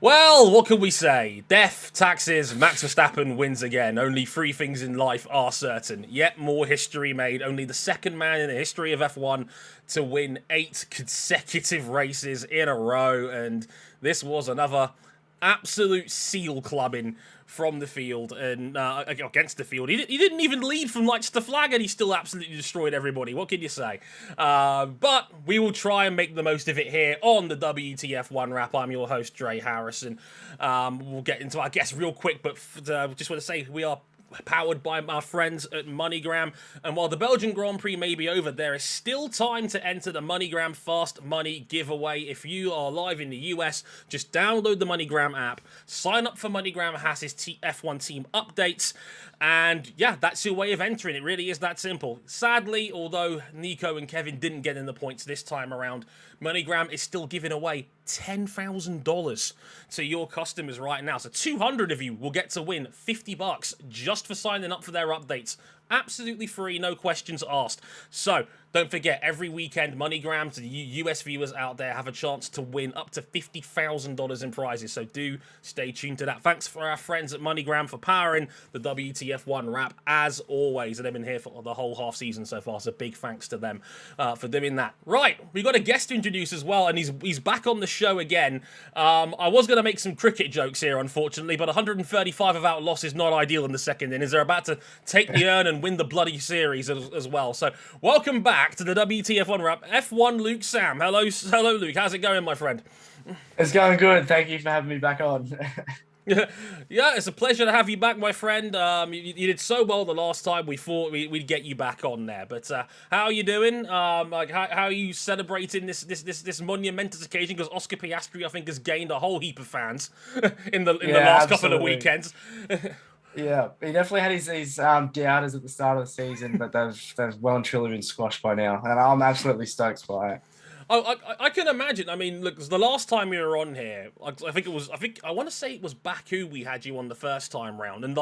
Well, what can we say? Death, taxes, Max Verstappen wins again. Only three things in life are certain. Yet more history made. Only the second man in the history of F1 to win 8 consecutive races in a row. And this was another absolute seal clubbing from the field and against the field. He didn't even lead from just the flag, and he still absolutely destroyed everybody. What can you say? But we will try and make the most of it here on the WTF1 Wrap. I'm your host, Dre Harrison. We'll get into our guests real quick, but just want to say we are powered by our friends at MoneyGram. And while the Belgian Grand Prix may be over, there is still time to enter the MoneyGram Fast Money giveaway. If you are live in the US, just download the MoneyGram app, sign up for MoneyGram has his F1 team updates, and yeah, that's your way of entering. It really is that simple. Sadly, although Nico and Kevin didn't get in the points this time around, MoneyGram is still giving away $10,000 to your customers right now. So 200 of you will get to win $50 just for signing up for their updates. Absolutely free, no questions asked. So don't forget, every weekend, MoneyGram to the US viewers out there have a chance to win up to $50,000 in prizes. So do stay tuned to that. Thanks for our friends at MoneyGram for powering the WTF1 Wrap as always. And they've been here for the whole half season so far. So big thanks to them for doing that. Right, we got a guest to introduce as well, and he's back on the show again. I was going to make some cricket jokes here, unfortunately, but 135 without loss is not ideal in the second innings. They're about to take the urn and win the bloody series as well. So welcome back to the WTF1 Wrap, F1LukeSam. Hello, Luke. How's it going, my friend? It's going good. Thank you for having me back on. Yeah, it's a pleasure to have you back, my friend. You did so well the last time. We thought we'd get you back on there. But how are you doing? How are you celebrating this monumentous occasion? Because Oscar Piastri, I think, has gained a whole heap of fans in the last couple of weekends. Yeah, he definitely had his doubters at the start of the season, but they've well and truly been squashed by now, and I'm absolutely stoked by it. I can imagine. I mean, look, the last time we were on here, I want to say it was Baku we had you on the first time round, and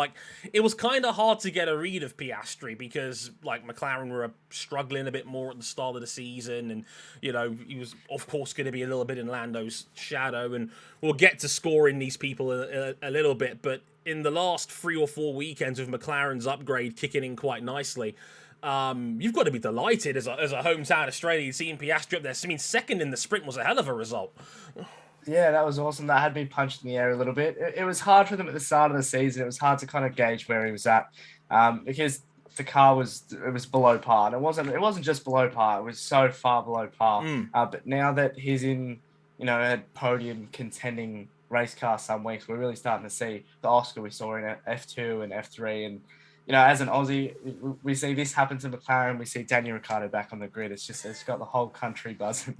it was kind of hard to get a read of Piastri because McLaren were struggling a bit more at the start of the season, and he was of course going to be a little bit in Lando's shadow, and we'll get to scoring these people a little bit, but in the last 3 or 4 weekends with McLaren's upgrade kicking in quite nicely. You've got to be delighted as a hometown Australian seeing Piastri up there. I mean, second in the sprint was a hell of a result. Yeah, that was awesome. That had me punched in the air a little bit. It was hard for them at the start of the season. It was hard to kind of gauge where he was at because the car was below par. And it wasn't just below par. It was so far below par. But now that he's in a podium contending race car some weeks, we're really starting to see the Oscar we saw in F2 and F3, and as an Aussie, we see this happen to McLaren. We see Daniel Ricciardo back on the grid. It's got the whole country buzzing.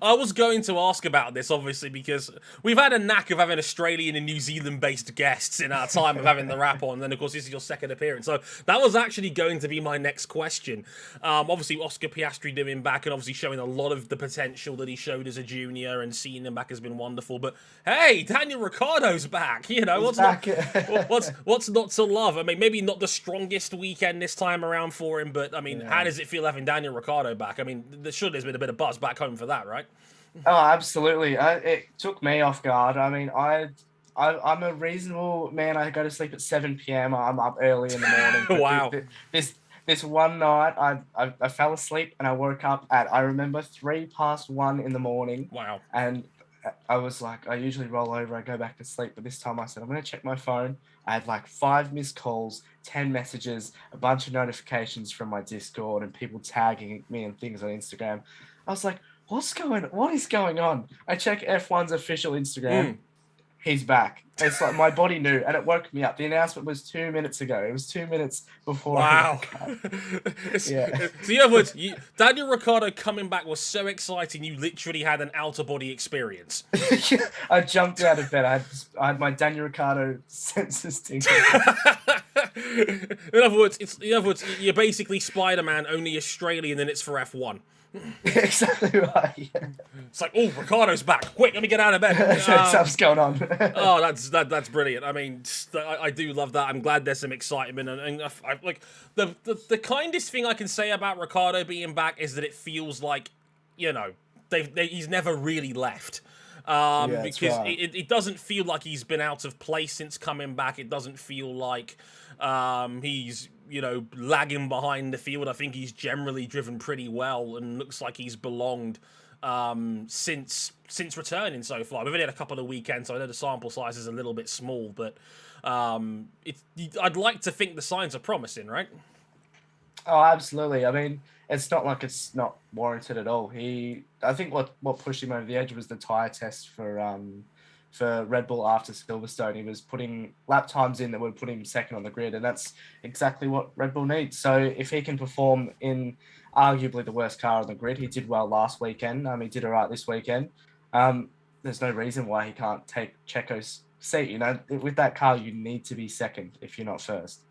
I was going to ask about this, obviously, because we've had a knack of having Australian and New Zealand-based guests in our time of having the wrap on. And then, of course, this is your second appearance. So that was actually going to be my next question. Obviously, Oscar Piastri doing back and obviously showing a lot of the potential that he showed as a junior, and seeing him back has been wonderful. But hey, Daniel Ricciardo's back. What's not to love? I mean, maybe not the strongest weekend this time around for him, but I mean, How does it feel having Daniel Ricciardo back? I mean, there's been a bit of buzz back home for that, right? Oh, absolutely. It took me off guard. I mean, I'm a reasonable man. I go to sleep at 7 p.m. I'm up early in the morning. Wow. This one night, I fell asleep and I woke up at, I remember, 1:03 in the morning. Wow. And I was like, I usually roll over, I go back to sleep, but this time I said, I'm going to check my phone. I had 5 missed calls, 10 messages, a bunch of notifications from my Discord and people tagging me and things on Instagram. I was like, what is going on? I check F1's official Instagram. He's back. It's like my body knew, and it woke me up. The announcement was 2 minutes ago. It was 2 minutes before. Wow. Yeah. So in other words, Daniel Ricciardo coming back was so exciting, you literally had an out-of-body experience. I jumped out of bed. I had my Daniel Ricciardo senses tingling. In other words, you're basically Spider-Man, only Australian, and it's for F1. Exactly right. Yeah. It's like, oh, Ricardo's back! Quick, let me get out of bed. Something's going on. Oh, that's brilliant. I mean, I do love that. I'm glad there's some excitement, and I like the kindest thing I can say about Ricardo being back is that it feels like, he's never really left. Yeah, that's because right. it doesn't feel like he's been out of place since coming back. It doesn't feel like he's, lagging behind the field. I think he's generally driven pretty well and looks like he's belonged since returning so far. We've only had a couple of weekends, so I know the sample size is a little bit small, but I'd like to think the signs are promising, right? Oh, absolutely. I mean, it's not like it's not warranted at all. I think what pushed him over the edge was the tire test for Red Bull after Silverstone. He was putting lap times in that would put him second on the grid, and that's exactly what Red Bull needs. So if he can perform in arguably the worst car on the grid, he did well last weekend. He did all right this weekend. There's no reason why he can't take Checo's seat. With that car, you need to be second if you're not first.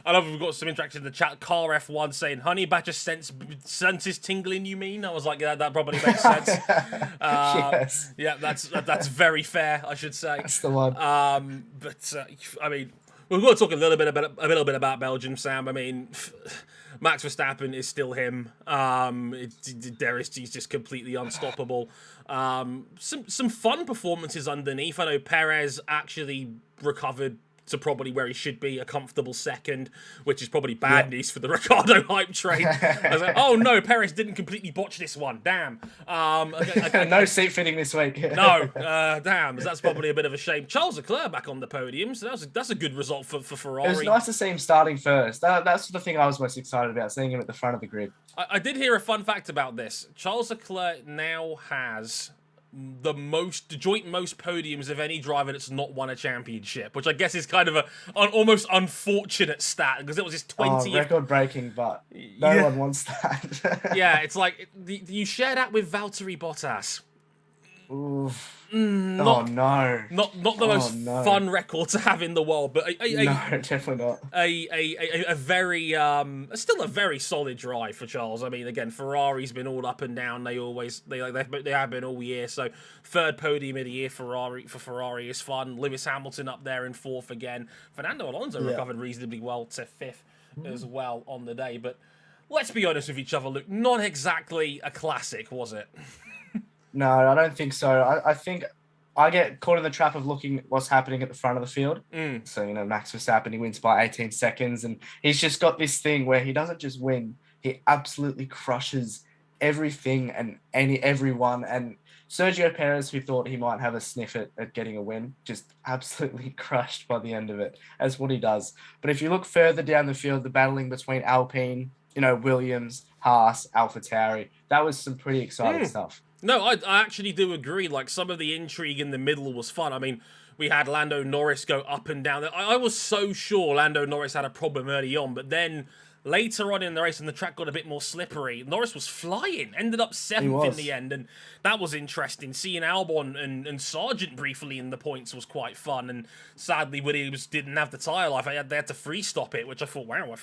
I love we've got some interaction in the chat. Car F1 saying, "Honey Badger senses tingling." You mean? I was like, yeah, that probably makes sense. Yes. Yeah, that's very fair, I should say. That's the one. But I mean, we've got to talk a little bit about Belgium, Sam. I mean, Max Verstappen is still him. He's just completely unstoppable. Some fun performances underneath. I know Perez actually recovered to probably where he should be, a comfortable second, which is probably bad news for the Ricciardo hype train. I was like, oh no, Perez didn't completely botch this one. Damn. No seat fitting this week. No, damn. That's probably a bit of a shame. Charles Leclerc back on the podium, so that's a good result for Ferrari. It was nice to see him starting first. That's the thing I was most excited about, seeing him at the front of the grid. I did hear a fun fact about this. Charles Leclerc now has the joint most podiums of any driver that's not won a championship, which I guess is kind of an almost unfortunate stat because it was his 20th record breaking, but no one wants that. Yeah, it's like you share that with Valtteri Bottas. Oof. Not no. Not the most fun record to have in the world, but no, definitely not. A very still a very solid drive for Charles. I mean, again, Ferrari's been all up and down. They have been all year. So third podium of the year for Ferrari is fun. Lewis Hamilton up there in fourth again. Fernando Alonso recovered reasonably well to fifth as well on the day. But let's be honest with each other, Luke. Not exactly a classic, was it? No, I don't think so. I think I get caught in the trap of looking at what's happening at the front of the field. So, Max Verstappen, he wins by 18 seconds, and he's just got this thing where he doesn't just win, he absolutely crushes everything and everyone. And Sergio Perez, who thought he might have a sniff at getting a win, just absolutely crushed by the end of it. That's what he does. But if you look further down the field, the battling between Alpine, Williams, Haas, AlphaTauri, that was some pretty exciting stuff. No, I actually do agree. Like, some of the intrigue in the middle was fun. I mean, we had Lando Norris go up and down. I was so sure Lando Norris had a problem early on, but then later on in the race, and the track got a bit more slippery, Norris was flying, ended up seventh in the end, and that was interesting. Seeing Albon and Sargent briefly in the points was quite fun, and sadly, Williams didn't have the tyre life. They had to free stop it, which I thought, wow,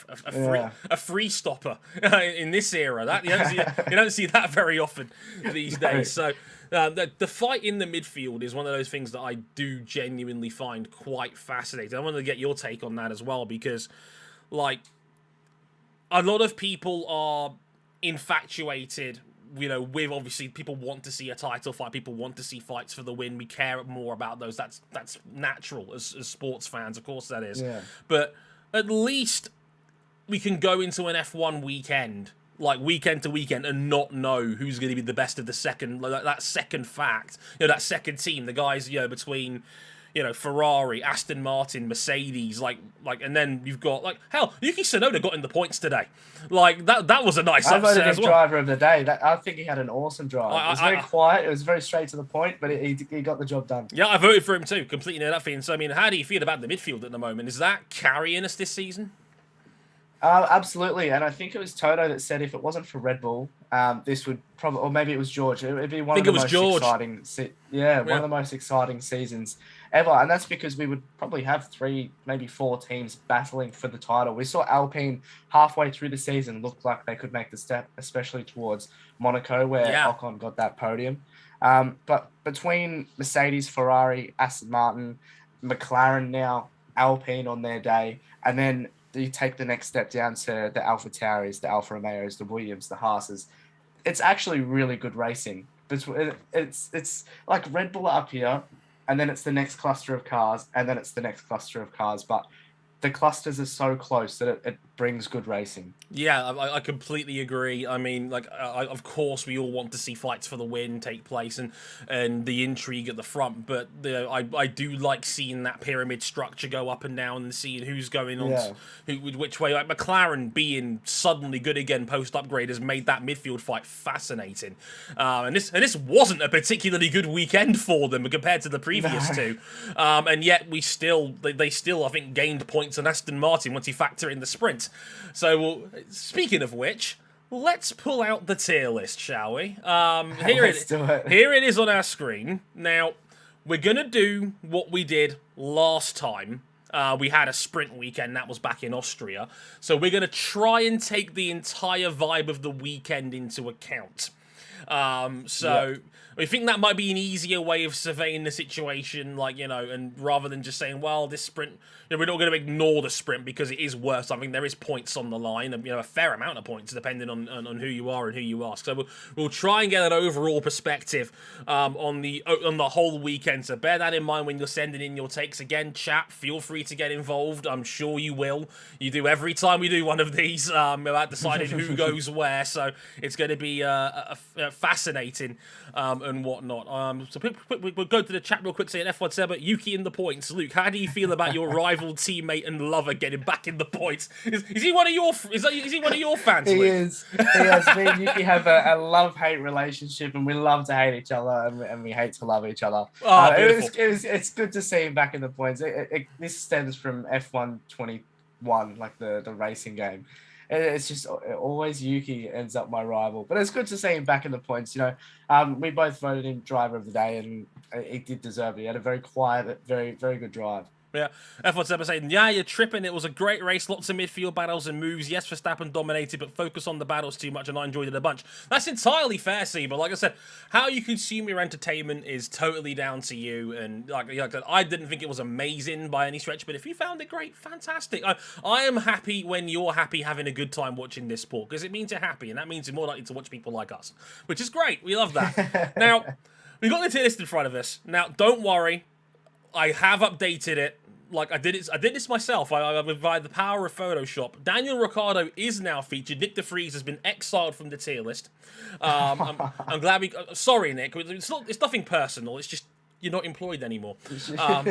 a free stopper in this era. That you don't see that very often these days. So the fight in the midfield is one of those things that I do genuinely find quite fascinating. I wanted to get your take on that as well, because, like, a lot of people are infatuated, with, obviously, people want to see a title fight, people want to see fights for the win, we care more about those, that's natural as sports fans, of course that is. Yeah. But at least we can go into an F1 weekend, like weekend to weekend, and not know who's going to be the best of the second, like that second fact, that second team, the guys, between Ferrari, Aston Martin, Mercedes, like, and then you've got, like, hell, Yuki Tsunoda got in the points today. Like, that was a nice upset as well. Driver of the day. I think he had an awesome drive. It was very quiet. It was very straight to the point, but he got the job done. Yeah, I voted for him too. Completely know that feeling. So, I mean, how do you feel about the midfield at the moment? Is that carrying us this season? Absolutely, and I think it was Toto that said if it wasn't for Red Bull, this would probably, or maybe it was George. It would be one of the most exciting. One of the most exciting seasons ever, and that's because we would probably have 3, maybe 4 teams battling for the title. We saw Alpine halfway through the season look like they could make the step, especially towards Monaco, where Ocon got that podium. But between Mercedes, Ferrari, Aston Martin, McLaren now, Alpine on their day, and then you take the next step down to the AlphaTauris, the Alfa Romeos, the Williams, the Haases. It's actually really good racing It's like Red Bull up here, and then it's the next cluster of cars, and then it's the next cluster of cars. But the clusters are so close that it brings good racing. Yeah, I completely agree. I mean, like, of course, we all want to see fights for the win take place and the intrigue at the front, but I do like seeing that pyramid structure go up and down and seeing who's going on, which way. Like McLaren being suddenly good again post upgrade has made that midfield fight fascinating. And this wasn't a particularly good weekend for them compared to the previous two, and yet they still I think gained points on Aston Martin once you factor in the sprint. So, speaking of which, let's pull out the tier list, shall we? Here it is on our screen. Now, we're going to do what we did last time. We had a sprint weekend, that was back in Austria. So we're going to try and take the entire vibe of the weekend into account. I think that might be an easier way of surveying the situation, like, and rather than just saying, well, this sprint, we're not going to ignore the sprint because it is worse. I mean, there is points on the line, and, a fair amount of points depending on who you are and who you ask. So we'll try and get an overall perspective on the whole weekend. So bear that in mind when you're sending in your takes. Again, chat, feel free to get involved. I'm sure you will. You do every time we do one of these about deciding who goes where. So it's going to be fascinating. And whatnot. So we'll go to the chat real quick, saying F1 Seba, Yuki in the points. Luke, how do you feel about your rival teammate and lover getting back in the points? Is he one of your fans? He Luke? is. Me and Yuki have a love-hate relationship, and we love to hate each other, and we hate to love each other. It's good to see him back in the points. This stems from F1 21, like the racing game. It's just always Yuki ends up my rival, but it's good to see him back in the points. We both voted him driver of the day, and he did deserve it. He had a very quiet, very, very good drive. Yeah, F1 Seba saying, yeah, you're tripping. It was a great race, lots of midfield battles and moves. Yes, Verstappen dominated, but focus on the battles too much, and I enjoyed it a bunch. That's entirely fair, Seba. Like I said, how you consume your entertainment is totally down to you. And like I didn't think it was amazing by any stretch, but if you found it great, fantastic. I am happy when you're happy having a good time watching this sport, because it means you're happy, and that means you're more likely to watch people like us, which is great. We love that. Now, we've got the tier list in front of us. Now, don't worry. I have updated it. Like, I did this myself. Via the power of Photoshop. Daniel Ricciardo is now featured. Nick de Vries has been exiled from the tier list. I'm glad we... sorry, Nick. It's nothing personal. It's just you're not employed anymore. So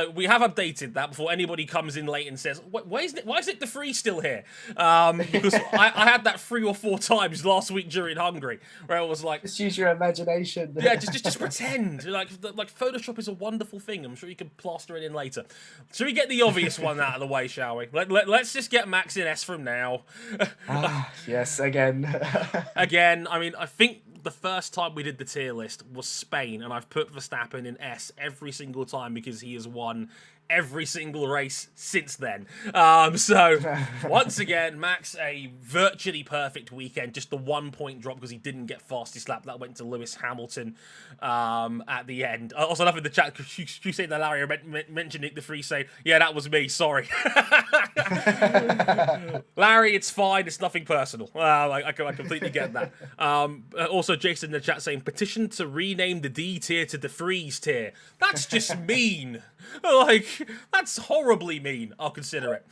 we have updated that before anybody comes in late and says, why is Nick de Vries still here? Because I had that 3 or 4 times last week during Hungary, where I was like, just use your imagination. Yeah, just pretend. Like Photoshop is a wonderful thing. I'm sure you can plaster it in later. Should we get the obvious one out of the way, shall we? Let's just get Max in S from now. Yes, again. Again, I mean, I think the first time we did the tier list was Spain, and I've put Verstappen in S every single time because he has won every single race since then. So once again, Max, a virtually perfect weekend. Just the 1 point drop because he didn't get fastest lap. That went to Lewis Hamilton at the end. Also, enough in the chat, Crusade and Larry mentioned Nick de Vries saying, yeah, that was me, sorry. Larry, it's fine. It's nothing personal. I completely get that. Also, Jason in the chat saying, petition to rename the D tier to the Vries tier. That's just mean. Like, that's horribly mean. I'll consider it.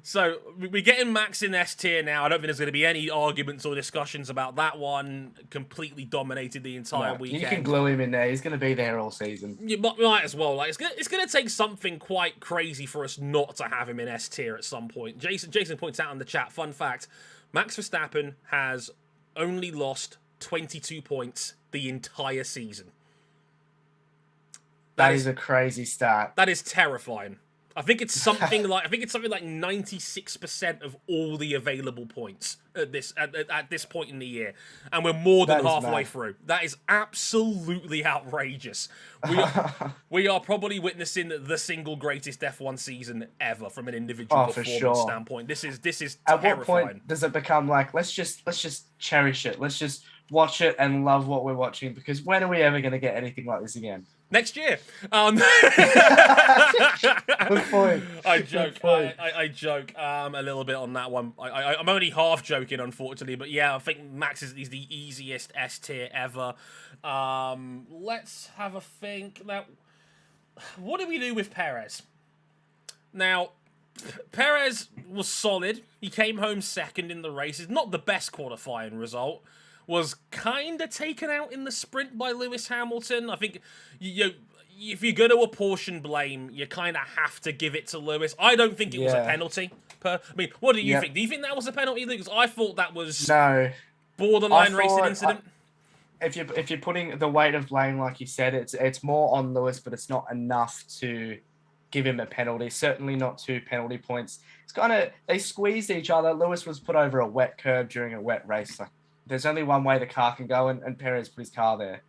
So we're getting Max in S tier now. I don't think there's going to be any arguments or discussions about that one. Completely dominated the entire weekend. You can glue him in there. He's going to be there all season. You might as well. Like, it's going to take something quite crazy for us not to have him in S tier at some point. Jason points out in the chat, fun fact, Max Verstappen has only lost 22 points the entire season. That is a crazy stat. That is terrifying. I think it's something like 96% of all the available points at this point in the year, and we're more than halfway through. That is absolutely outrageous. We are probably witnessing the single greatest F1 season ever from an individual performance standpoint. This is at terrifying. What point does it become like let's just cherish it? Let's just watch it and love what we're watching, because when are we ever going to get anything like this again? Next year. Good point. I joke. I joke a little bit on that one. I'm only half joking, unfortunately, but yeah, I think Max is the easiest S tier ever. Let's have a think. Now, what do we do with Perez? Now, Perez was solid. He came home second in the races. Not the best qualifying result. Was kind of taken out in the sprint by Lewis Hamilton. I think if you're going to apportion blame, you kind of have to give it to Lewis. I don't think it was a penalty. I mean, what do you think? Do you think that was a penalty, Lucas? I thought that was borderline racing incident. If you're putting the weight of blame, like you said, it's more on Lewis, but it's not enough to give him a penalty. Certainly not 2 penalty points. It's they squeezed each other. Lewis was put over a wet curb during a wet race. Like, there's only one way the car can go, and Perez put his car there.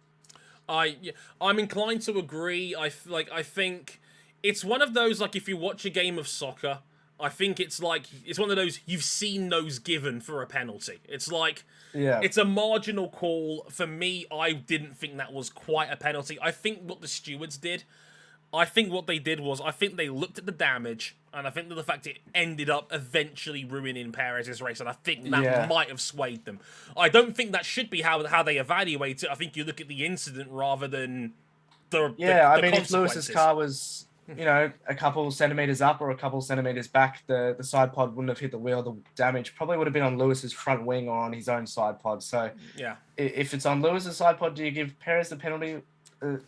I'm inclined to agree. I think it's one of those, like, if you watch a game of soccer, I think it's one of those you've seen those given for a penalty. It's like, it's a marginal call. For me, I didn't think that was quite a penalty. I think what the stewards did, I think they looked at the damage, and I think that the fact it ended up eventually ruining Perez's race, and I think that might have swayed them. I don't think that should be how they evaluate it. I think you look at the incident rather than the if Lewis's car was, a couple centimeters up or a couple centimeters back, the side pod wouldn't have hit the wheel. The damage probably would have been on Lewis's front wing or on his own side pod. So if it's on Lewis's side pod, do you give Perez the penalty?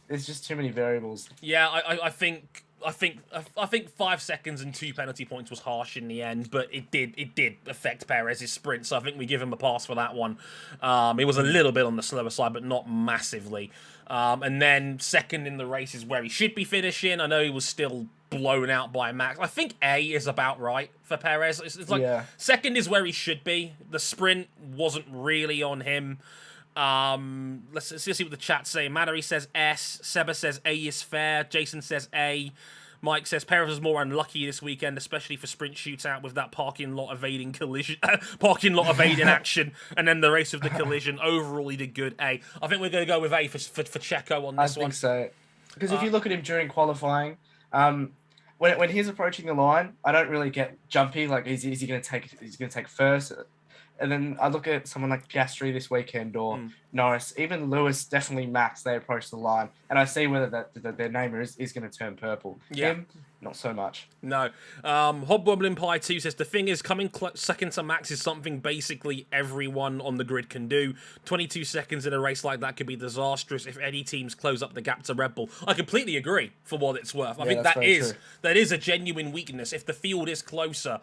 There's just too many variables. Yeah, I think 5 seconds and 2 penalty points was harsh in the end, but it did affect Perez's sprint, so I think we give him a pass for that one. It was a little bit on the slower side, but not massively. And then second in the race is where he should be finishing. I know he was still blown out by Max. I think A is about right for Perez. It's like second is where he should be. The sprint wasn't really on him. Let's see what the chat's saying. Mallory says S. Seba says A is fair. Jason says A. Mike says Perez was more unlucky this weekend, especially for sprint shootout with that parking lot evading action, and then the race of the collision. Overall, he did good. A. I think we're going to go with A for Checo on this one. I think so. Because if you look at him during qualifying, when he's approaching the line, I don't really get jumpy. Like, is he going to take first? And then I look at someone like Piastri this weekend or Norris, even Lewis, definitely Max, they approach the line. And I see whether their name is going to turn purple. Yeah. Him, not so much. No. Hobgoblin Pie 2 says, the thing is, coming second to Max is something basically everyone on the grid can do. 22 seconds in a race like that could be disastrous if any teams close up the gap to Red Bull. I completely agree for what it's worth. I think that is a genuine weakness. If the field is closer,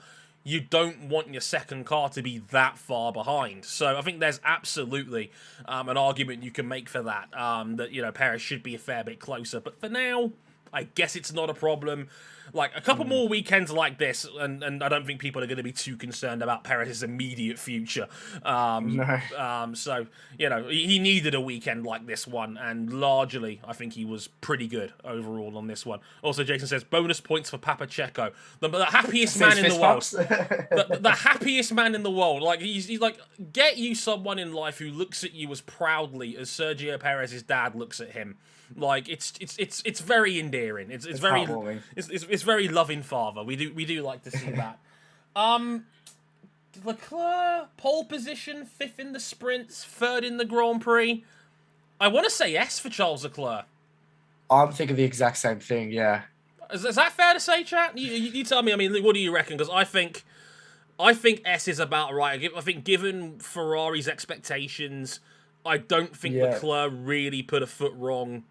you don't want your second car to be that far behind. So I think there's absolutely an argument you can make for that, that, Perez should be a fair bit closer. But for now, I guess it's not a problem. Like, a couple more weekends like this, and I don't think people are going to be too concerned about Perez's immediate future. So, he needed a weekend like this one, and largely, I think he was pretty good overall on this one. Also, Jason says, bonus points for Papa Checo. The happiest man in the world. the happiest man in the world. Like, he's like, get you someone in life who looks at you as proudly as Sergio Perez's dad looks at him. Like, it's very endearing. It's very heartwarming. It's very loving father. We do like to see that. Leclerc pole position, 5th in the sprints, 3rd in the Grand Prix. I want to say S for Charles Leclerc. I'm thinking the exact same thing. Yeah. Is that fair to say, chat? You tell me. I mean, what do you reckon? Because I think S is about right. I think given Ferrari's expectations, I don't think Leclerc really put a foot wrong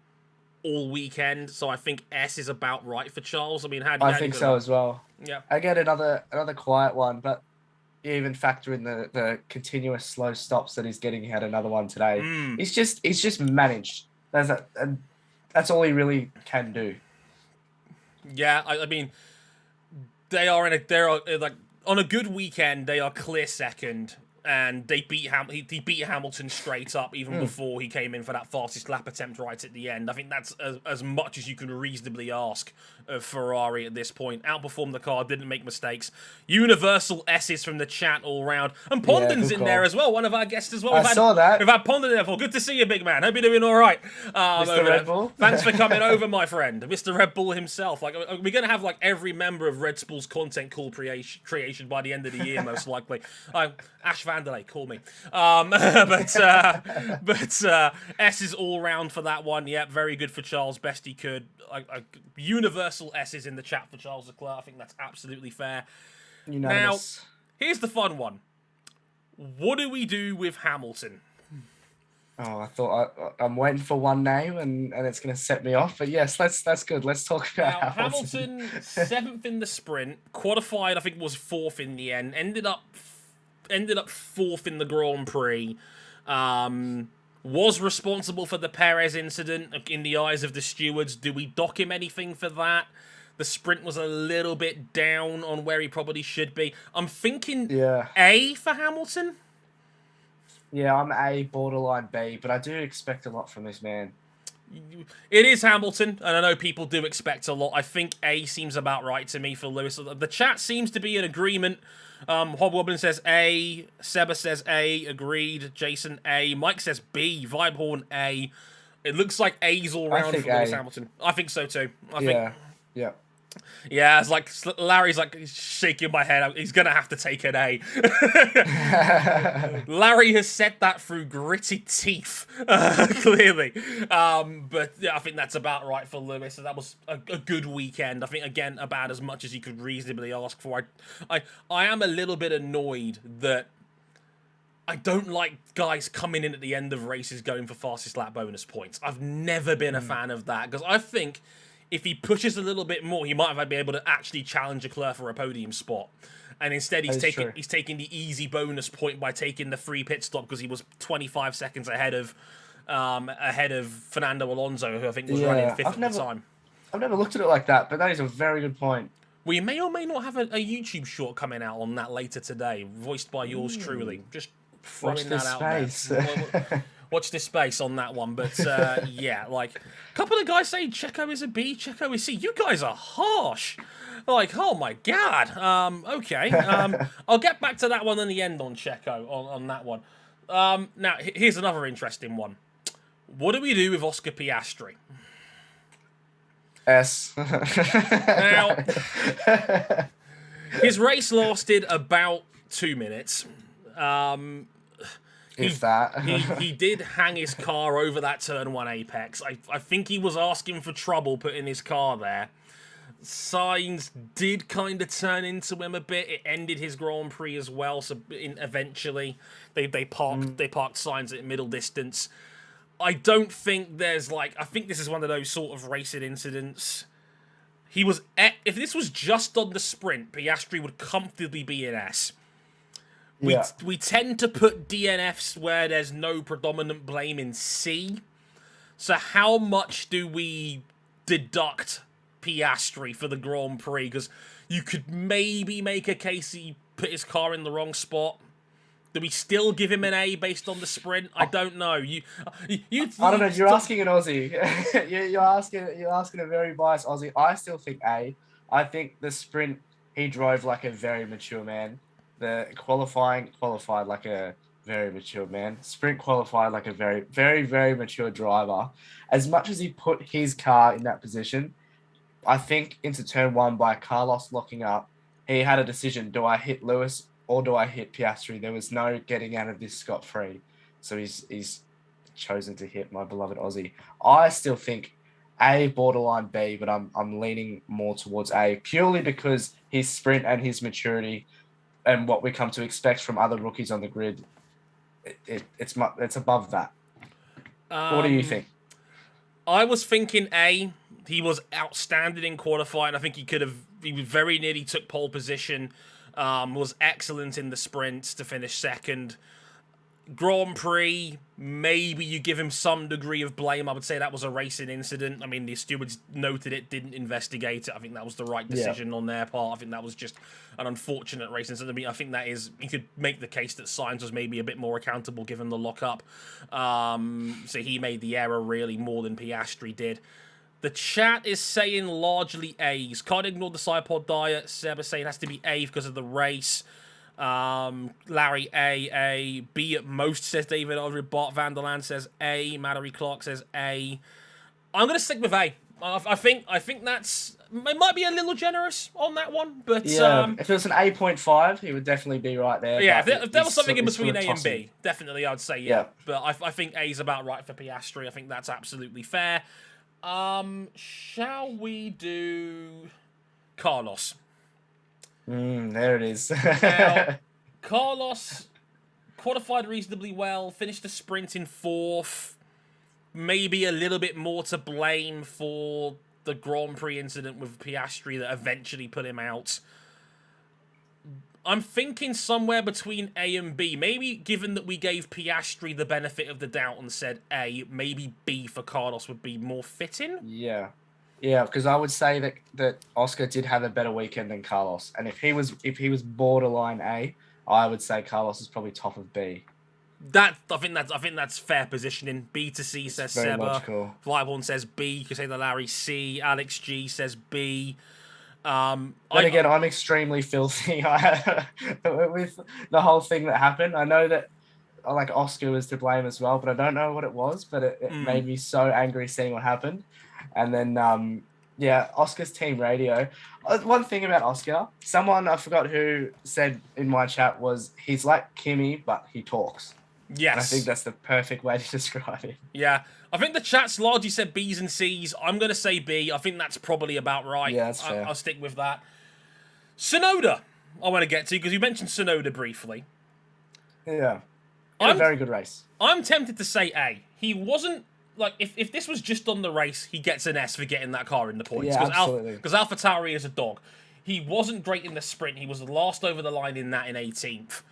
all weekend, so I think S is about right for Charles. I mean, I think so as well. Yeah. Again, another quiet one, but you even factor in the continuous slow stops that he's getting. He had another one today. He's just managed. That's all he really can do. Yeah, I mean, they're like on a good weekend, they are clear second. and they beat he beat Hamilton straight up even before he came in for that fastest lap attempt right at the end. I think that's as much as you can reasonably ask of Ferrari at this point. Outperformed the car, didn't make mistakes. Universal S's from the chat all round. And Pondon's in there as well, one of our guests as well. I saw that. We've had Pondon there for. Good to see you, big man. Hope you're doing all right. Mr. Red Bull. Thanks for coming over, my friend. Mr. Red Bull himself. Like, we're going to have like every member of Red Bull's content call creation by the end of the year, most likely. Ash Vanderlei, call me. But S's all round for that one. Yep, very good for Charles. Best he could. Universal S's in the chat for Charles Leclerc. I think that's absolutely fair. Unanimous. Now, here's the fun one. What do we do with Hamilton? Oh, I thought I'm waiting for one name and it's going to set me off. But yes, that's good. Let's talk about Hamilton. 7th in the sprint, qualified. I think was 4th in the end. Ended up 4th in the Grand Prix. Was responsible for the Perez incident in the eyes of the stewards. Do we dock him anything for that? The sprint was a little bit down on where he probably should be. I'm thinking A for Hamilton. Yeah, I'm A, borderline B, but I do expect a lot from this man. It is Hamilton, and I know people do expect a lot. I think A seems about right to me for Lewis. The chat seems to be in agreement. Hobgoblin says A, Seba says A, agreed. Jason A, Mike says B, Vibehorn A. It looks like A's all round for Lewis Hamilton. I think so too. Yeah, it's like Larry's like shaking my head. He's gonna have to take an A. Larry has said that through gritty teeth, clearly. But yeah, I think that's about right for Lewis. So that was a good weekend. I think again about as much as you could reasonably ask for. I am a little bit annoyed that I don't like guys coming in at the end of races going for fastest lap bonus points. I've never been a fan of that because I think if he pushes a little bit more, he might have been able to actually challenge Leclerc for a podium spot. And instead, he's taking the easy bonus point by taking the free pit stop because he was 25 seconds ahead of Fernando Alonso, who I think was running 5th at the time. I've never looked at it like that, but that is a very good point. We may or may not have a YouTube short coming out on that later today, voiced by yours truly. Just throwing that out there. Watch this space on that one, but yeah, like a couple of guys say Checo is a B, Checo is C. You guys are harsh. Like, oh my god. Okay. I'll get back to that one in the end on Checo on that one. Now here's another interesting one. What do we do with Oscar Piastri? S. Now, his race lasted about 2 minutes. He did hang his car over that turn 1 apex. I think he was asking for trouble putting his car there. Sainz did kind of turn into him a bit. It ended his Grand Prix as well. So eventually they parked Sainz at middle distance. I don't think there's I think this is one of those sort of racing incidents. If this was just on the sprint, Piastri would comfortably be an S. We tend to put DNFs where there's no predominant blame in C. So how much do we deduct Piastri for the Grand Prix? Because you could maybe make a case he put his car in the wrong spot. Do we still give him an A based on the sprint? I don't know. I don't know. You're asking an Aussie. you're asking a very biased Aussie. I still think A. I think the sprint he drove like a very mature man. The qualified like a very mature man. Sprint qualified like a very, very, very mature driver. As much as he put his car in that position, I think into turn 1 by Carlos locking up, he had a decision. Do I hit Lewis or do I hit Piastri? There was no getting out of this scot-free. So he's chosen to hit my beloved Aussie. I still think A, borderline B, but I'm leaning more towards A purely because his sprint and his maturity and what we come to expect from other rookies on the grid, it's above that. What do you think? I was thinking A. He was outstanding in qualifying. I think he very nearly took pole position. Was excellent in the sprint to finish second. Grand Prix, maybe you give him some degree of blame. I would say that was a racing incident. I mean, the stewards noted it, didn't investigate it. I think that was the right decision on their part. I think that was just an unfortunate racing incident. I mean, I think that is, you could make the case that Sainz was maybe a bit more accountable given the lockup. So he made the error really more than Piastri did. The chat is saying largely A's. Can't ignore the Cypod diet. Seb is saying it has to be A because of the race. Larry A. B at most, says David Aldridge. Bart Vanderland says A. Mallory Clark says A. I'm going to stick with A. I think that's... It might be a little generous on that one, but... Yeah, if it was an 8.5, he would definitely be right there. Yeah, if there was something in between A and B, definitely I'd say yeah. But I think A's about right for Piastri. I think that's absolutely fair. Shall we do Carlos? There it is. Now, Carlos qualified reasonably well, finished the sprint in 4th. Maybe a little bit more to blame for the Grand Prix incident with Piastri that eventually put him out. I'm thinking somewhere between A and B. Maybe given that we gave Piastri the benefit of the doubt and said A, maybe B for Carlos would be more fitting. Yeah, because I would say that Oscar did have a better weekend than Carlos, and if he was borderline A, I would say Carlos is probably top of B. I think that's fair positioning. B to C says Seba. Flyborn says B. Crusader Larry C. Alex G says B. Again, I'm extremely filthy with the whole thing that happened. I know that like Oscar was to blame as well, but I don't know what it was. But it made me so angry seeing what happened. And then Oscar's team radio. One thing about Oscar, someone I forgot who said in my chat was he's like Kimi, but he talks. Yes. And I think that's the perfect way to describe it. Yeah. I think the chat's largely said B's and C's. I'm going to say B. I think that's probably about right. Yeah, that's fair. I'll stick with that. Tsunoda, I want to get to, because you mentioned Tsunoda briefly. Yeah. A very good race. I'm tempted to say A. He wasn't, like, if this was just on the race, he gets an S for getting that car in the points. Yeah, absolutely. Because AlphaTauri is a dog. He wasn't great in the sprint. He was the last over the line in that in 18th.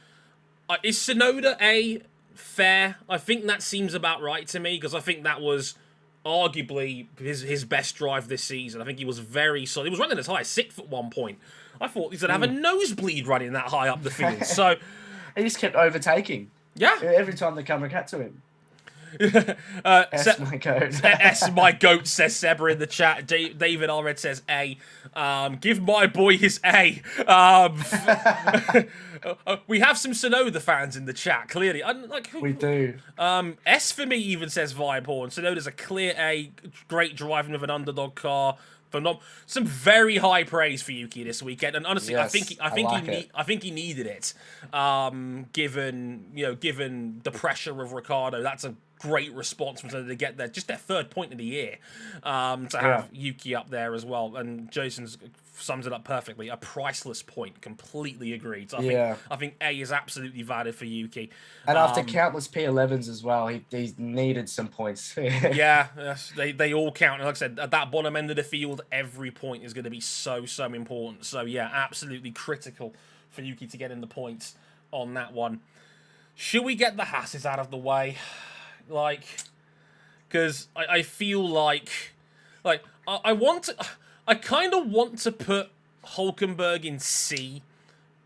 Is Tsunoda A? Fair. I think that seems about right to me, because I think that was arguably his best drive this season. I think he was very solid. He was running as high as 6th at one point. I thought he's going to have a nosebleed running that high up the field. So he just kept overtaking. Yeah. Every time the camera cut to him. My goat. My goat, says Seba in the chat. David Allred says A. Give my boy his A. We have some Tsunoda fans in the chat, clearly. We do. S for me even says Vibe Horn. Tsunoda's a clear A. Great driving with an underdog car. Some very high praise for Yuki this weekend, and honestly, yes, I think he needed it. Given the pressure of Ricciardo, that's a great response from them to get their 3rd point of the year. To have Yuki up there as well, and Jason sums it up perfectly. A priceless point. Completely agreed. So I think A is absolutely valid for Yuki. And after countless P11s as well, he needed some points. Yes, they all count. And like I said, at that bottom end of the field, every point is going to be so important. So yeah, absolutely critical for Yuki to get in the points on that one. Should we get the Hasses out of the way? Because I feel like I kind of want to put Hülkenberg in C,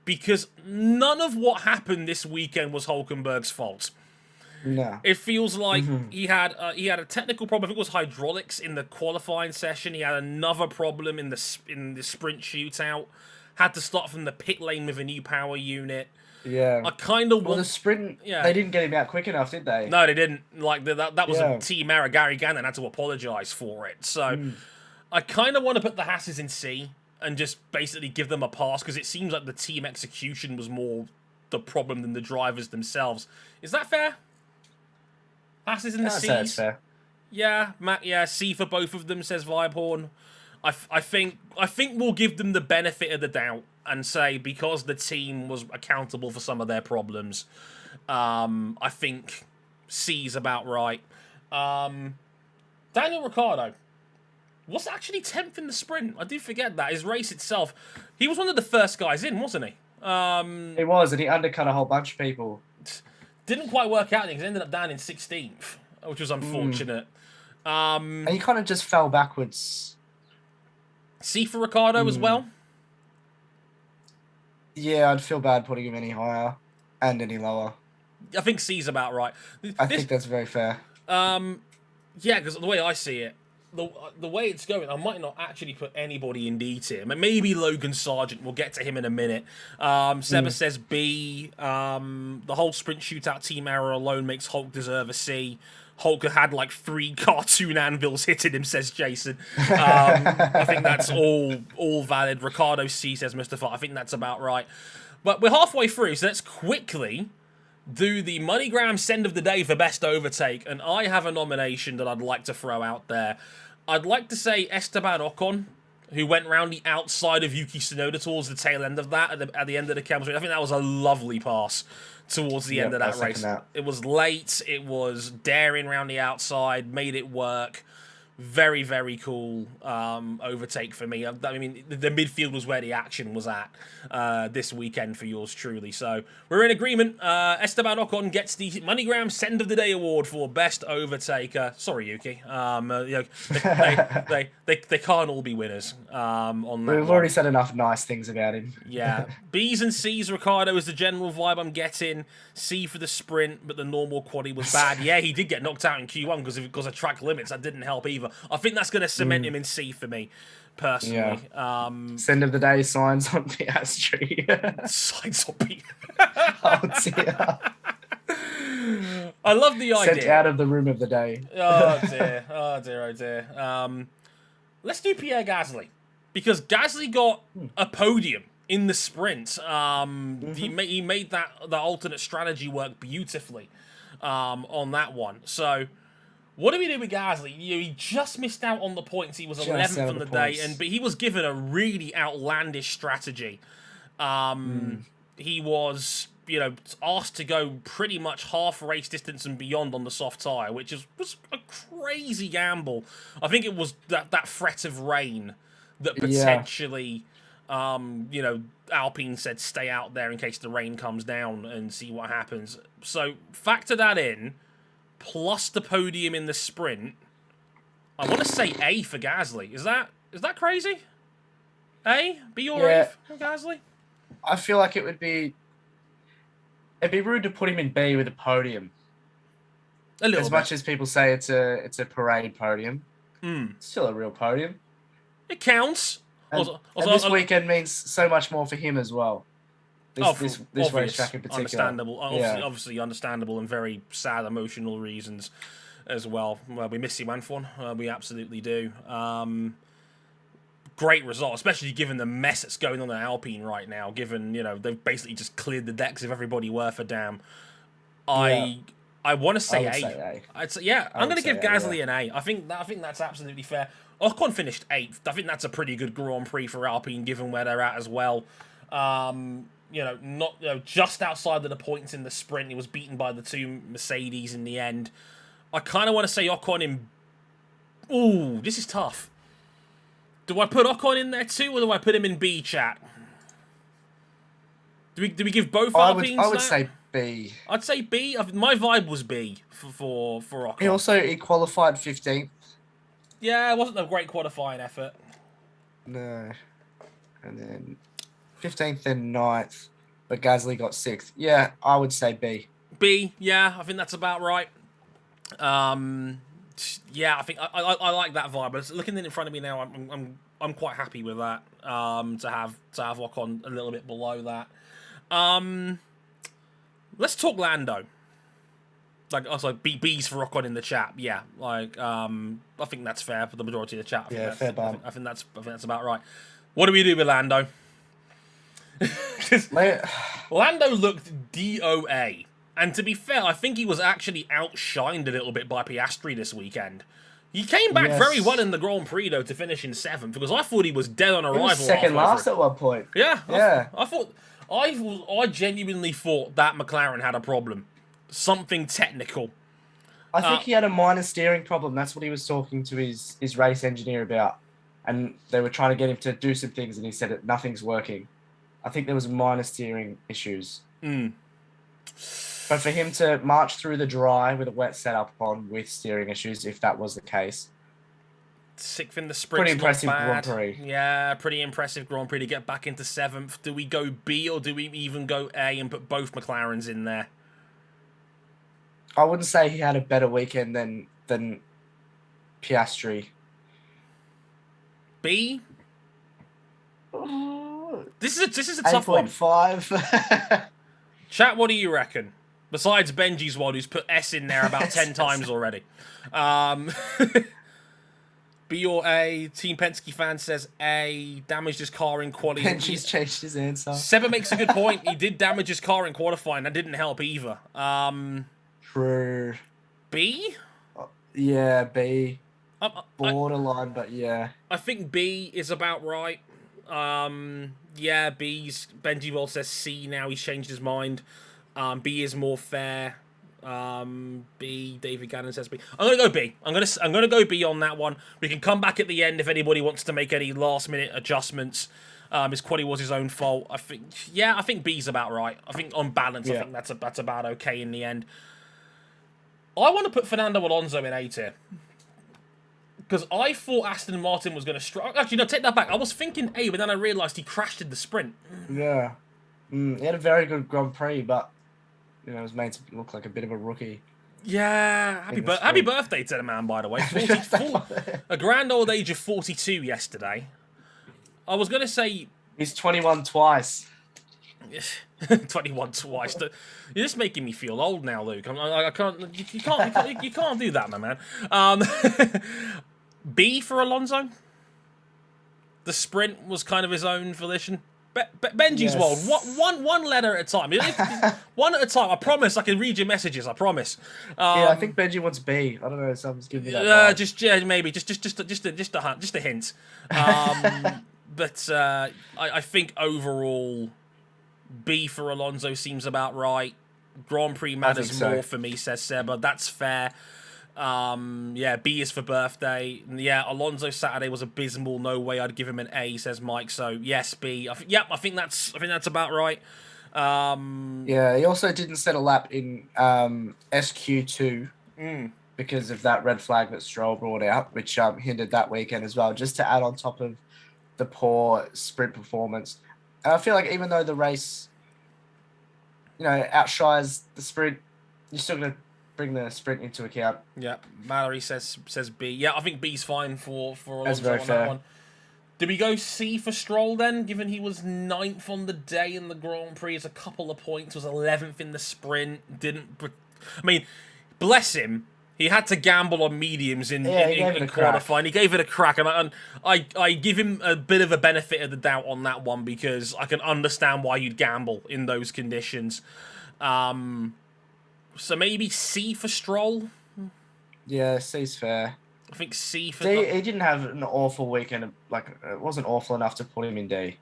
because none of what happened this weekend was Hülkenberg's fault. No. It feels like he had a technical problem. I think it was hydraulics in the qualifying session. He had another problem in the sprint shootout. Had to start from the pit lane with a new power unit. Yeah. I kind of want... the sprint, they didn't get him out quick enough, did they? No, they didn't. That was a team error. Gary Gannon had to apologise for it. So I kind of want to put the Hasses in C and just basically give them a pass, because it seems like the team execution was more the problem than the drivers themselves. Is that fair? Hasses in the C's? That's fair. Yeah, Matt. Yeah, C for both of them, says Vibehorn. I think we'll give them the benefit of the doubt and say, because the team was accountable for some of their problems, I think C's about right. Daniel Ricciardo was actually 10th in the sprint. I do forget that. His race itself, he was one of the first guys in, wasn't he? He was, and he undercut a whole bunch of people. Didn't quite work out because ended up down in 16th, which was unfortunate. And he kind of just fell backwards. C for Ricardo as well? Yeah, I'd feel bad putting him any higher and any lower. I think C's about right. I think that's very fair. Yeah, because the way I see it, the way it's going, I might not actually put anybody in D tier. Maybe Logan Sargent. We'll get to him in a minute. Seba says B. The whole sprint shootout team error alone makes Hulk deserve a C. Hulk had like 3 cartoon anvils hitting him, says Jason. I think that's all valid. Ricardo C, says Mustafa. I think that's about right. But we're halfway through, so let's quickly do the MoneyGram send of the day for best overtake. And I have a nomination that I'd like to throw out there. I'd like to say Esteban Ocon, who went round the outside of Yuki Tsunoda towards the tail end of that, at the end of the chemistry. I think that was a lovely pass towards the end of that race. It was late, it was daring round the outside, made it work. Very, very cool overtake for me. I mean, the midfield was where the action was at this weekend for yours truly. So we're in agreement. Esteban Ocon gets the MoneyGram Send of the Day award for best overtaker. Sorry, Yuki. They can't all be winners on that. We've already said enough nice things about him. Yeah. B's and C's, Ricardo, is the general vibe I'm getting. C for the sprint, but the normal quaddy was bad. Yeah, he did get knocked out in Q1 because of track limits. That didn't help either. I think that's going to cement him in C for me, personally. Yeah. Send of the day, signs on Piastri. Signs on Piastri. Oh, dear. I love the idea. Sent out of the room of the day. Oh, dear. Oh, dear. Oh, dear. Let's do Pierre Gasly. Because Gasly got a podium in the sprint. He made that the alternate strategy work beautifully on that one. So, what do we do with Gasly? He just missed out on the points. He was 11th on the day, but he was given a really outlandish strategy. He was, asked to go pretty much half race distance and beyond on the soft tyre, which was a crazy gamble. I think it was that threat of rain that potentially, Alpine said stay out there in case the rain comes down and see what happens. So factor that in. Plus the podium in the sprint. I want to say A for Gasly. Is that crazy? A? B or A for Gasly? I feel like it'd be rude to put him in B with a podium. A little bit. Much as people say it's a parade podium. It's still a real podium. It counts. And this weekend means so much more for him as well. This racetrack in particular. Understandable. Obviously understandable and very sad emotional reasons as well. Well, we miss you, F1. We absolutely do. Great result, especially given the mess that's going on in Alpine right now, given, they've basically just cleared the decks of everybody worth a damn. I want to say A. I'm going to give Gasly an A. I think that's absolutely fair. Ocon finished 8th. I think that's a pretty good Grand Prix for Alpine, given where they're at as well. Just outside of the points in the sprint. He was beaten by the 2 Mercedes in the end. I kind of want to say Ocon in... Ooh, this is tough. Do I put Ocon in there too, or do I put him in B, chat? Do we give both Alpines I would say B. I'd say B. My vibe was B for Ocon. He qualified 15th. Yeah, it wasn't a great qualifying effort. No. And then 15th and 9th, but Gasly got 6th. Yeah, I would say B. B, yeah, I think that's about right. Yeah, I think I like that vibe. But looking in front of me now, I'm quite happy with that. To have Ocon a little bit below that. Let's talk Lando. B's for Ocon in the chat. Yeah, I think that's fair for the majority of the chat. Fair bump. I think that's about right. What do we do with Lando? Lando looked DOA. And to be fair, I think he was actually outshined a little bit by Piastri this weekend. He came back very well in the Grand Prix, though, to finish in 7th, because I thought he was dead on arrival. He was second last at one point. Yeah. I genuinely thought that McLaren had a problem. Something technical. I think he had a minor steering problem. That's what he was talking to his race engineer about. And they were trying to get him to do some things, and he said that nothing's working. I think there was minor steering issues. But for him to march through the dry with a wet setup on with steering issues, if that was the case. Sixth in the sprint. Pretty impressive not bad. Grand Prix. Yeah, pretty impressive Grand Prix to get back into 7th. Do we go B or do we even go A and put both McLarens in there? I wouldn't say he had a better weekend than Piastri. B? This is a tough one. 8.5. Chat, what do you reckon? Besides Benji's one, who's put S in there about 10 times already. B or A? Team Penske fan says A. Damaged his car in qualifying. Benji's changed his answer. Seba makes a good point. He did damage his car in qualifying. That didn't help either. True. B? Yeah, B. Borderline, but yeah. I think B is about right. Yeah, B's. Benji Wall says C now. He's changed his mind. B is more fair. B. David Gannon says B. I'm gonna go B. I'm gonna go B on that one. We can come back at the end if anybody wants to make any last minute adjustments. His quality was his own fault. I think B's about right. I think on balance, I think that's about okay in the end. I want to put Fernando Alonso in A tier. Because I thought Aston Martin was going to struggle. Actually, no, take that back. I was thinking A, but then I realised he crashed in the sprint. Yeah. He had a very good Grand Prix, but, it was made to look like a bit of a rookie. Yeah. Happy birthday to the man, by the way. 44, a grand old age of 42 yesterday. I was going to say... He's 21 twice. 21 twice. You're just making me feel old now, Luke. I can't. You can't do that, my man. B for Alonso. The sprint was kind of his own volition. Benji's world. One letter at a time. One at a time. I promise. I can read your messages. I promise. Yeah, I think Benji wants B. I don't know. Someone's giving me that. Maybe just a hint. But I think overall, B for Alonso seems about right. Grand Prix matters more for me, says Seba. That's fair. Yeah, B is for birthday. Yeah, Alonso Saturday was abysmal. No way I'd give him an A, says Mike. So yes, B. I think that's about right. Yeah, he also didn't set a lap in SQ2 because of that red flag that Stroll brought out, which hindered that weekend as well. Just to add on top of the poor sprint performance, and I feel like even though the race, outshines the sprint, you're still gonna bring the sprint into account. Yeah, Mallory says B. Yeah, I think B's fine for Alonso on fair. that one. Did we go C for Stroll then, given he was 9th on the day in the Grand Prix, as a couple of points, was 11th in the sprint, bless him, he had to gamble on mediums in qualifying. He gave it a crack, and I give him a bit of a benefit of the doubt on that one, because I can understand why you'd gamble in those conditions. So maybe C for Stroll? Yeah, C's fair. I think C for... D, he didn't have an awful weekend. It wasn't awful enough to put him in D.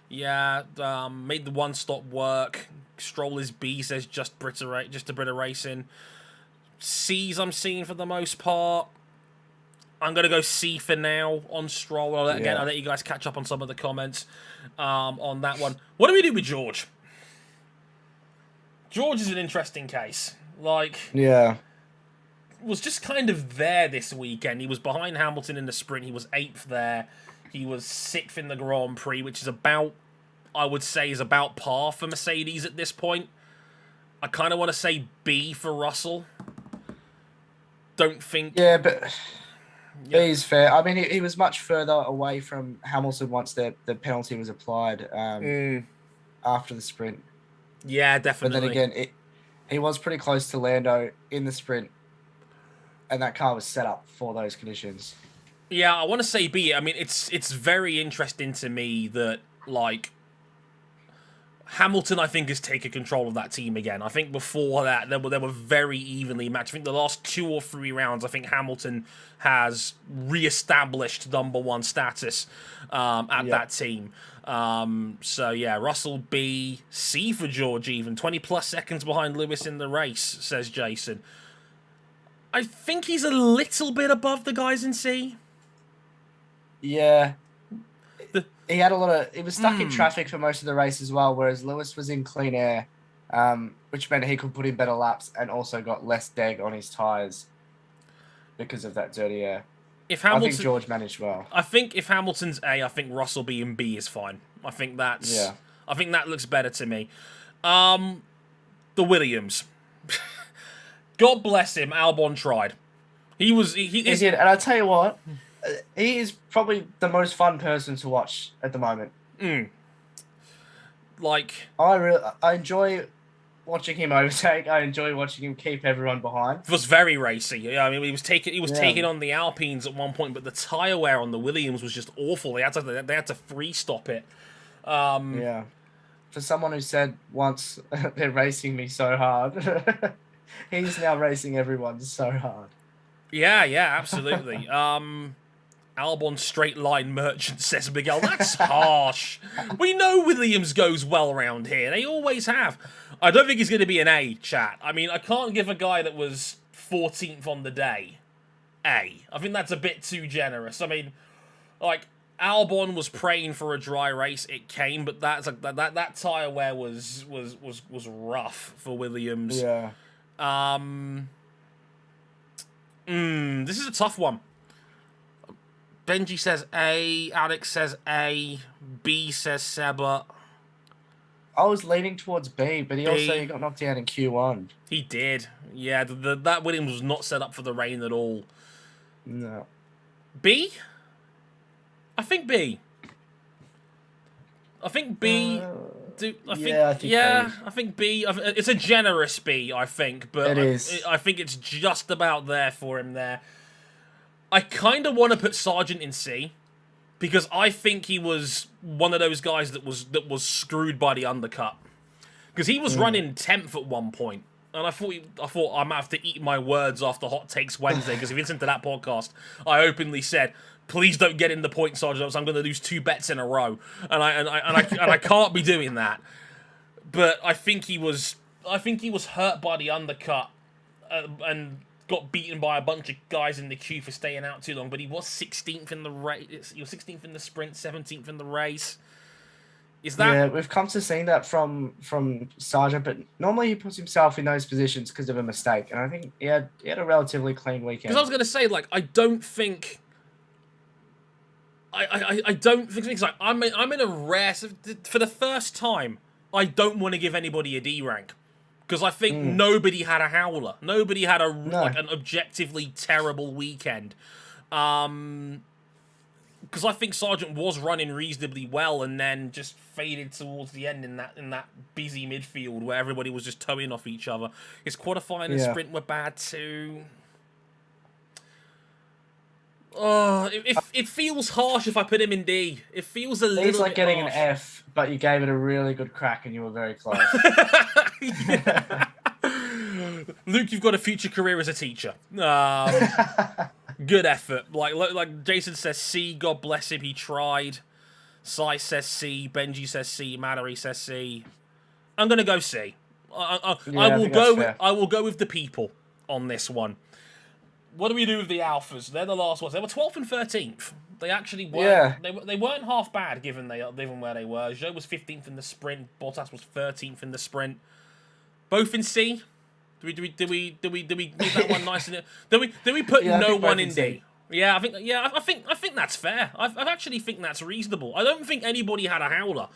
Yeah, made the one-stop work. Stroll is B, says just a bit of racing. C's I'm seeing for the most part. I'm going to go C for now on Stroll. I'll let you guys catch up on some of the comments on that one. What do we do with George? George is an interesting case. Was just kind of there this weekend. He was behind Hamilton in the sprint. He was 8th there. He was 6th in the Grand Prix, which is about par for Mercedes at this point. I kind of want to say B for Russell. Don't think... Yeah, but B is fair. I mean, he was much further away from Hamilton once the penalty was applied after the sprint. Yeah, definitely. But then again, he was pretty close to Lando in the sprint, and that car was set up for those conditions. Yeah, I want to say B. I mean, it's very interesting to me that, Hamilton, I think, has taken control of that team again. I think before that, they were very evenly matched. I think the last 2 or 3 rounds, I think Hamilton has re-established #1 status at that team. So, yeah, Russell B, C for George even. 20-plus seconds behind Lewis in the race, says Jason. I think he's a little bit above the guys in C. Yeah. He had he was stuck in traffic for most of the race as well, whereas Lewis was in clean air which meant he could put in better laps and also got less deg on his tyres because of that dirty air. If I think Hamilton, George managed well. I think if Hamilton's A, I think Russell B and B is fine. I think Yeah. that looks better to me. The Williams. God bless him, Albon tried. He did, and I tell you what, he is probably the most fun person to watch at the moment. Like, I enjoy watching him overtake. I enjoy watching him keep everyone behind. it was very racy. Yeah, I mean, he was taking on the Alpines at one point, but the tire wear on the Williams was just awful. They had to free stop it. Yeah, for someone who said once they're racing me so hard, he's now racing everyone so hard. Yeah, absolutely. Albon straight line merchant, says Miguel. That's harsh. We know Williams goes well around here. They always have. I don't think he's going to be an A, chat. I mean, I can't give a guy that was 14th on the day A. I think that's a bit too generous. I mean, like, Albon was praying for a dry race. It came, but that tyre wear was rough for Williams. Yeah. This is a tough one. Benji says A, Alex says A, B says Seba. I was leaning towards B, but he also got knocked out in Q1. He did. Yeah, that Williams was not set up for the rain at all. No. B? I think B. I think B. I think B. It's a generous B, I think, but it is. I think it's just about there for him there. I kind of want to put Sargent in C, because I think he was one of those guys that was screwed by the undercut, because he was running 10th at one point, and I thought I might have to eat my words after Hot Takes Wednesday, because if you listen to that podcast, I openly said, please don't get in the point, Sargent, so I'm going to lose 2 bets in a row, and I can't be doing that. But I think he was hurt by the undercut, and got beaten by a bunch of guys in the queue for staying out too long, but he was 16th in the race. He was 16th in the sprint, 17th in the race. Is that... Yeah, we've come to seeing that from Sargent, but normally he puts himself in those positions because of a mistake, and I think he had a relatively clean weekend. Because I was going to say, like, I don't think... I don't think... It's like, I'm in a rare... For the first time, I don't want to give anybody a D rank. Because I think nobody had a howler. Nobody had like an objectively terrible weekend. Because I think Sargent was running reasonably well, and then just faded towards the end in that busy midfield where everybody was just towing off each other. His qualifying and sprint were bad too. Oh, it feels harsh if I put him in D. It feels a little bit. It's like getting harsh. an F, but you gave it a really good crack and you were very close. Luke, you've got a future career as a teacher. Good effort. Like Jason says C, God bless him, he tried. Sai says C, Benji says C, Mallory says C. I'm gonna go C. I will go with the people on this one. What do we do with the Alphas? They're the last ones. They were 12th and 13th. They actually weren't. Yeah. They weren't half bad given where they were. Zhou was 15th in the sprint. Bottas was 13th in the sprint. Both in C. Do we make that one nice? Do we put no one in D? Yeah, I think that's fair. I actually think that's reasonable. I don't think anybody had a howler.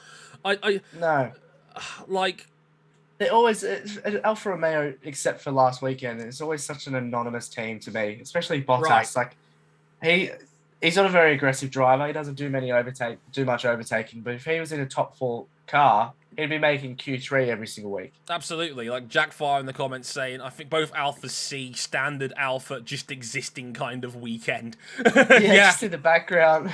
No. Like. They always Alfa Romeo, except for last weekend, it's always such an anonymous team to me, especially Bottas. Right. Like he's not a very aggressive driver. He doesn't do much overtaking. But if he was in a top 4 car, he'd be making Q3 every single week. Absolutely. Like Jack Fire in the comments saying, I think both Alphas C, standard Alpha, just existing kind of weekend. Yeah, just in the background.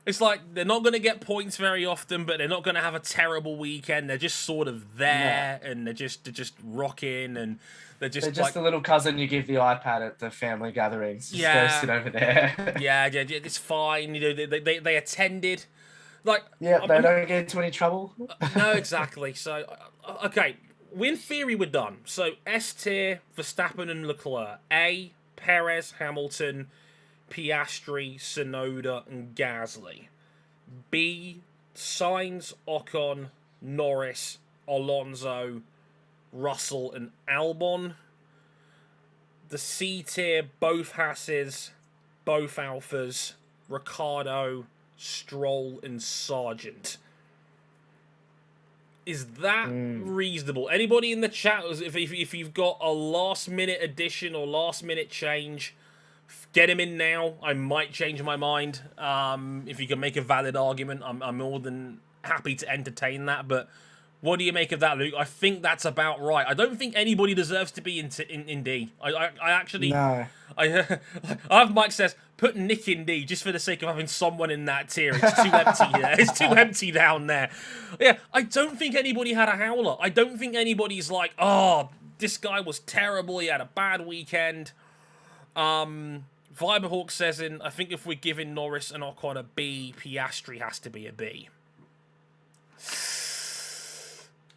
It's like they're not going to get points very often, but they're not going to have a terrible weekend. They're just sort of there, and they're just rocking, and they're just like the little cousin you give the iPad at the family gatherings. Just go sit over there. yeah, it's fine. You know, they attended. Like, they don't get into any trouble. No, exactly. So, okay, in theory, we're done. So, S tier, Verstappen and Leclerc. A, Perez, Hamilton, Piastri, Tsunoda, and Gasly. B, Sainz, Ocon, Norris, Alonso, Russell, and Albon. The C tier, both Hasses, both Alphas, Ricciardo, Stroll, and Sargent. Is that reasonable? Anybody in the chat, if you've got a last-minute addition or last-minute change, get him in now. I might change my mind. If you can make a valid argument, I'm more than happy to entertain that, but what do you make of that, Luke? I think that's about right. I don't think anybody deserves to be in D. I actually... No. I have Mike says, put Nick in D just for the sake of having someone in that tier. It's too empty there. It's too empty down there. Yeah, I don't think anybody had a howler. I don't think anybody's like, oh, this guy was terrible. He had a bad weekend. Viberhawk says I think if we're giving Norris and Ocon a B, Piastri has to be a B.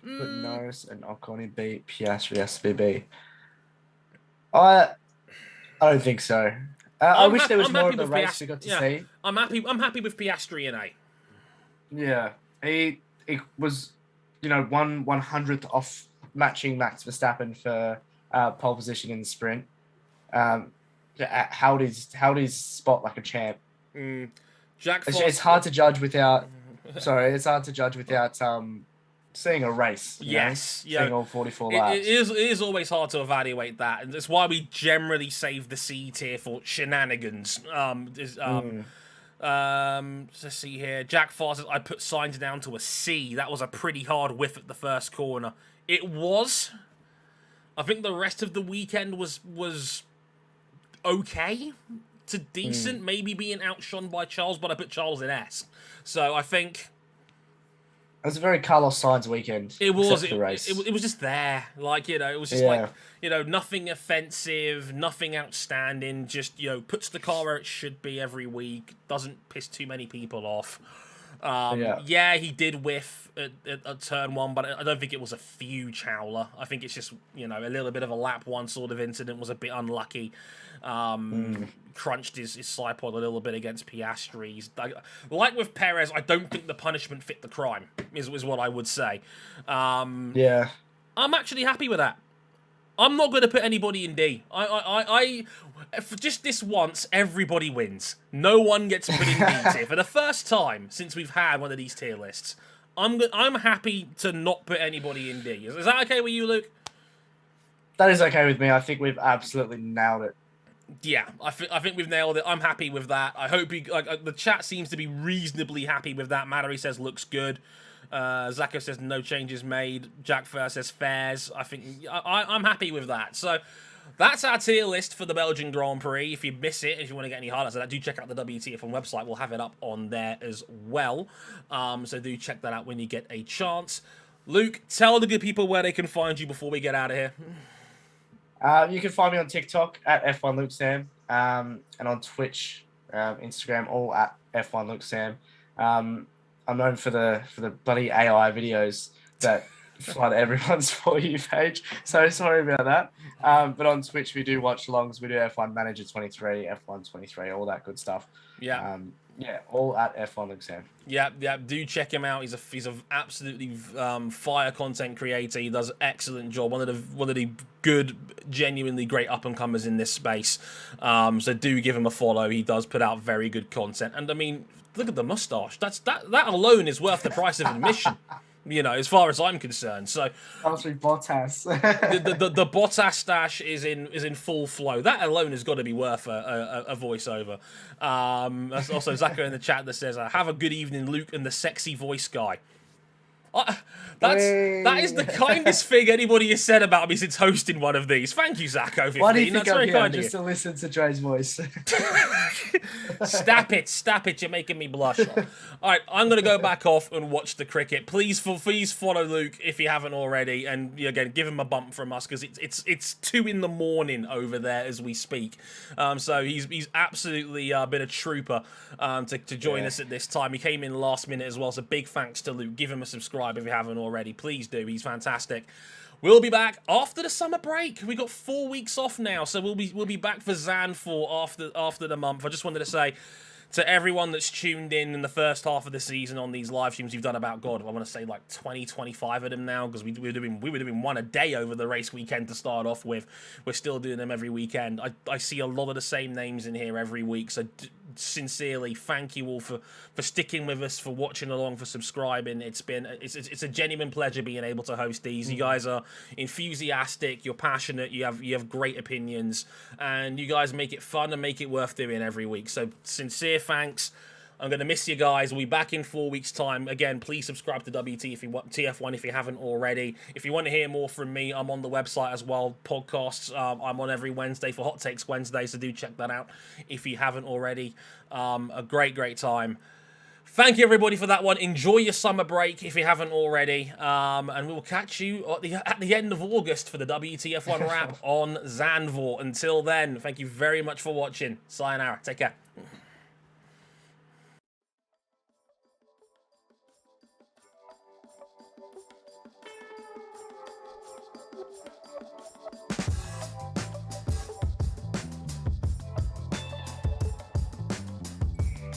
But Norris and Ocon B, Piastri has to be B. I don't think so. I wish there was more of the race we got to see. I'm happy with Piastri in A. Yeah, he was, 1/100th off matching Max Verstappen for pole position in the sprint. Held his spot like a champ. Jack Foster, it's hard to judge without. Sorry, it's hard to judge without seeing a race. Yes, seeing all 44 laps. It is always hard to evaluate that, and that's why we generally save the C tier for shenanigans. Let's see here. Jack Foster, I put signs down to a C. That was a pretty hard whiff at the first corner. It was. I think the rest of the weekend was okay to decent, maybe being outshone by Charles, but I put Charles in S. So I think it was a very Carlos Sainz weekend. It was. The race. It was just there. It was just nothing offensive, nothing outstanding. Just, puts the car where it should be every week. Doesn't piss too many people off. He did whiff at turn one, but I don't think it was a huge howler. I think it's just, a little bit of a lap one sort of incident, was a bit unlucky. Crunched his side pod a little bit against Piastri's. Like with Perez, I don't think the punishment fit the crime, is what I would say. I'm actually happy with that. I'm not going to put anybody in D. For just this once, everybody wins. No one gets put in D tier. For the first time since we've had one of these tier lists, I'm happy to not put anybody in D. Is that okay with you, Luke? That is okay with me. I think we've absolutely nailed it. Yeah, I think we've nailed it. I'm happy with that. I hope the chat seems to be reasonably happy with that. Mattery says looks good. Zako says no changes made. Jack Fair says fairs. I think I'm happy with that. So that's our tier list for the Belgian Grand Prix. If you miss it, if you want to get any highlights of that, do check out the WTF1 website. We'll have it up on there as well. So do check that out when you get a chance. Luke, tell the good people where they can find you before we get out of here. You can find me on TikTok at F1LukeSam, and on Twitch, Instagram, all at F1LukeSam. I'm known for the bloody AI videos that flood everyone's For You page, so sorry about that. But on Twitch, we do watch alongs. We do F1 Manager 23, F1 23, all that good stuff. Yeah. All at F1LukeSam. Yeah, do check him out. He's a absolutely fire content creator. He does an excellent job. One of the good, genuinely great up and comers in this space. So do give him a follow. He does put out very good content. And I mean, look at the mustache. That alone is worth the price of admission. As far as I'm concerned. So actually Bottas. the Bottas stash is in full flow. That alone has got to be worth a voiceover. That's also Zako in the chat that says, "Have a good evening, Luke and the sexy voice guy." That is the kindest thing anybody has said about me since hosting one of these. Thank you, Zako. 15. Why do you think That's very kind just to listen to Dre's voice? Stop it! You're making me blush. All right, I'm gonna go back off and watch the cricket. Please follow Luke if you haven't already, and again, give him a bump from us because it's 2 a.m. over there as we speak. So he's absolutely been a trooper to join us at this time. He came in last minute as well. So big thanks to Luke. Give him a subscribe if you haven't already. Please do. He's fantastic. We'll be back after the summer break. We got 4 weeks off now, so we'll be back for Zan 4 after the month. I just wanted to say to everyone that's tuned in the first half of the season on these live streams, you've done about, God, I want to say like 20, 25 of them now, because we were doing one a day over the race weekend to start off with. We're still doing them every weekend. I see a lot of the same names in here every week, so sincerely, thank you all for sticking with us, for watching along, for subscribing. It's a genuine pleasure being able to host these. You guys are enthusiastic, you're passionate, you have great opinions, and you guys make it fun and make it worth doing every week. So sincere thanks. I'm going to miss you guys. We'll be back in 4 weeks' time. Again, please subscribe to WT if you want, TF1 if you haven't already. If you want to hear more from me, I'm on the website as well. Podcasts, I'm on every Wednesday for Hot Takes Wednesday, so do check that out if you haven't already. A great time. Thank you, everybody, for that one. Enjoy your summer break if you haven't already. And we will catch you at the end of August for the WTF1 wrap on Zandvoort. Until then, thank you very much for watching. Sayonara. Take care.